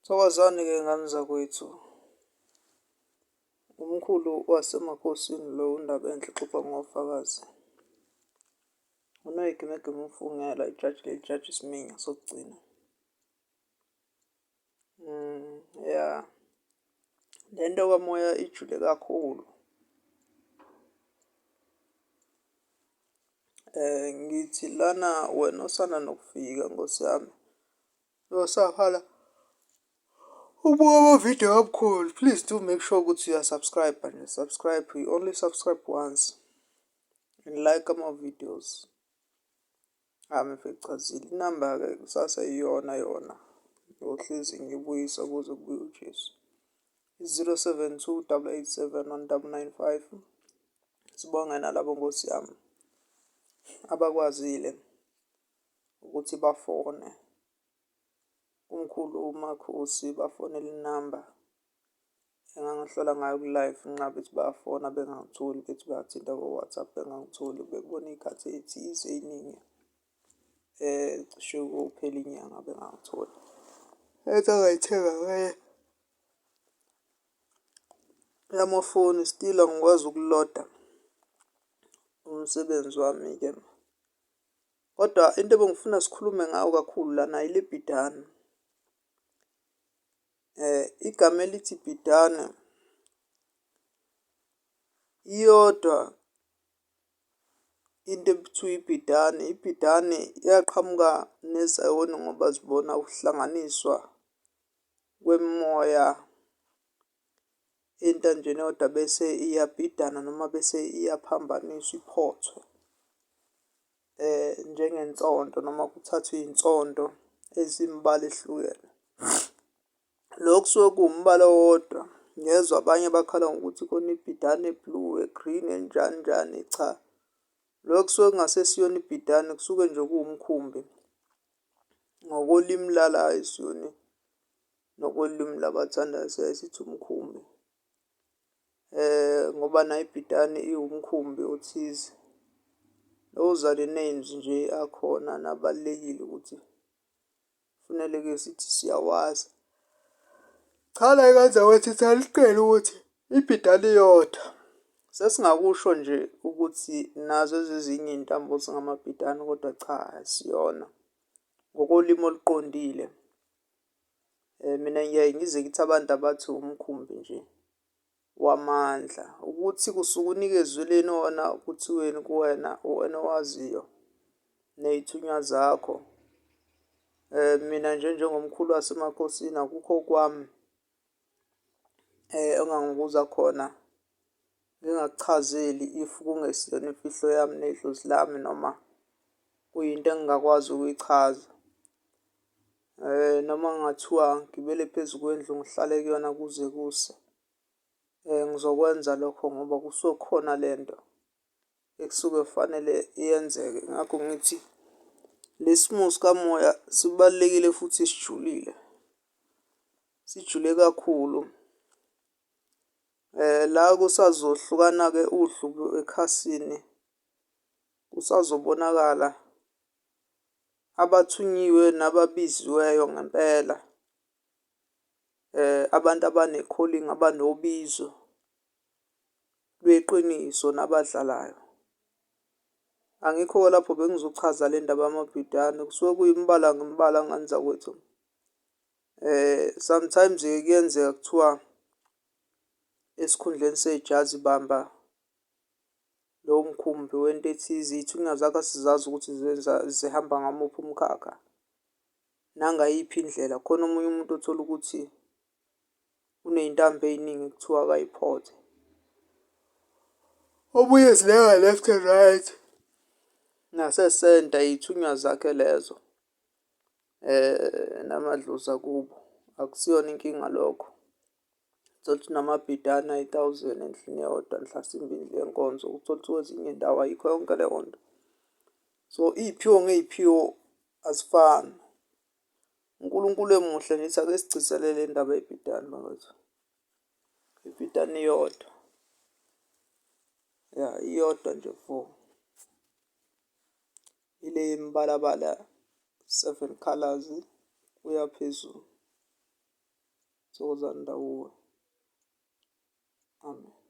Thokozani-ke ngani zakwethu. Umkhulu wasemakhosini lo undaba enhle exoxa ngofakazi. Unoyigimegime umfungela ijaji lelijaji Siminya sokugcina. Ya. Le nto kamoya ijule kakhulu. Ngithi lana wena osanda nokufika Nkosi yami. Losafala ubuka amavidiyo kabukhulu. Please do make sure ukuthi uyasubscribe nje. Subscribe. You only subscribe once. And like ama-videos. Mfechazile. Inamba-ke kusasa iyona yona. Yohlezi ngibuyisa kuze kubuye uJesu. 072 887 1995. Sibonge nalabo Nkosi yami abakwazile ukuthi bafone umkhulu umakhosi bafonele inamba engangihlola ngayo ku-live nqa bethi bayafona bengangitholi, bethi bayathinta ko-WhatsApp bengangitholi, bebona iy'khathi ey'thize ey'ningi cishe kuphela inyanga bengangitholi. Ethi angayithenga yamafoni still angikwazi ukuloda umsebenzi wami-ke. Kodwa into ebengifuna sikhulume ngayo kakhulu lana ile bhidane. Igama elithi ibhidane iyodwa into ekuthiwa ibhidane. Ibhidane yaqhamuka nezayoni ngoba zibona ukuhlanganiswa kwemimoya entanjeni eyodwa bese iyabhidana noma bese iyaphambaniswa iphothwe. Njengensonto noma kuthathwe iy'nsondo ezimbala ehlukene. Lokhu kusuke kuwumbala owodwa. Ngezwa abanye bakhala ngokuthi khona ibhidane e-blue, e-green, enjani njani. Cha, lokhu kusuke kungasesiyona ibhidane, kusuke nje kuwumkhumbi. Ngokolimi lala eSiyoni nokolimi labathandayo siyaye sithi umkhumbi. Ngoba nayo ibhidane iwumkhumbi othize. Those are the names nje akhona nabalulekile ukuthi kufanele-ke sithi siyawazi. Cha la ekanzakwethu saliqela ukuthi ibhidane iyodwa. Sesingakusho nje ukuthi nazo ezinye iy'ntambo zingamabhidane kodwa cha asiyona. Ngokolimi oluqondile. Mina ngiyaye ngize ngithi abantu abathi umkhumbi nje wamandla. Ukuthi kusuke unikezelweni wona kuthiweni kuwena uwena owaziyo ney'thunywa zakho. Mina nje njengomkhulu wasemakhosini akukho kwami engangibuza khona ngingakuchazeli if kungesiyona imfihlo yami nedlozi lami noma kuyinto engingakwazi ukuyichaza. Noma kungathiwa ngibele phezu kwendlu ngihlale kuyona kuze kuse. Ngizokwenza lokho ngoba kusuke kukhona lento ekusuke kufanele yenzeke. Ngakho ngithi lesi simo sikamoya sibalulekile futhi sijulile. Sijule kakhulu. La kusazohlukana-ke uhlu ekhasini kusazobonakala abathunyiwe nababiziweyo ngempela. Abantu abane-calling abanobizo lweqiniso nabadlalayo. Angikho-ke lapho bengizochaza le ndaba yamabhidane. Kusuke kuyimbala ngembala ngani zakwethu. Sometimes-ke kuyenzeka kuthiwa esikhundleni sejazi bamba lowo mkhumbi wento ethize. Iy'thunywa zakho asizazi ukuthi zihamba ngamuphi umkhakha nangayiphi indlela. Khona omunye umuntu othola ukuthi uney'ntambo ey'ningi kuthiwa akayiphothe. Omunye zilenga left and right. Nasesenta iy'thunywa zakhe lezo. Namadlozi akubo. Akusiyona inkinga lokho. Uthola ukuthi namabhidane 1000 endlini eyodwa mhlasimbe indlu yenkonzo. Uthola ukuthi kwezinye iy'ndawo ayikho yonke leyo nto. So iy'phiwo ngey'phiwo azifani. uNkulunkulu emuhle ngithi ake sigcizelele indaba yebhidane bakwethu. Ibhidane iyodwa. Ya iyodwa nje vo. Ile imbalabala 7 colors kuya phezulu. Thokozani ndawuwe.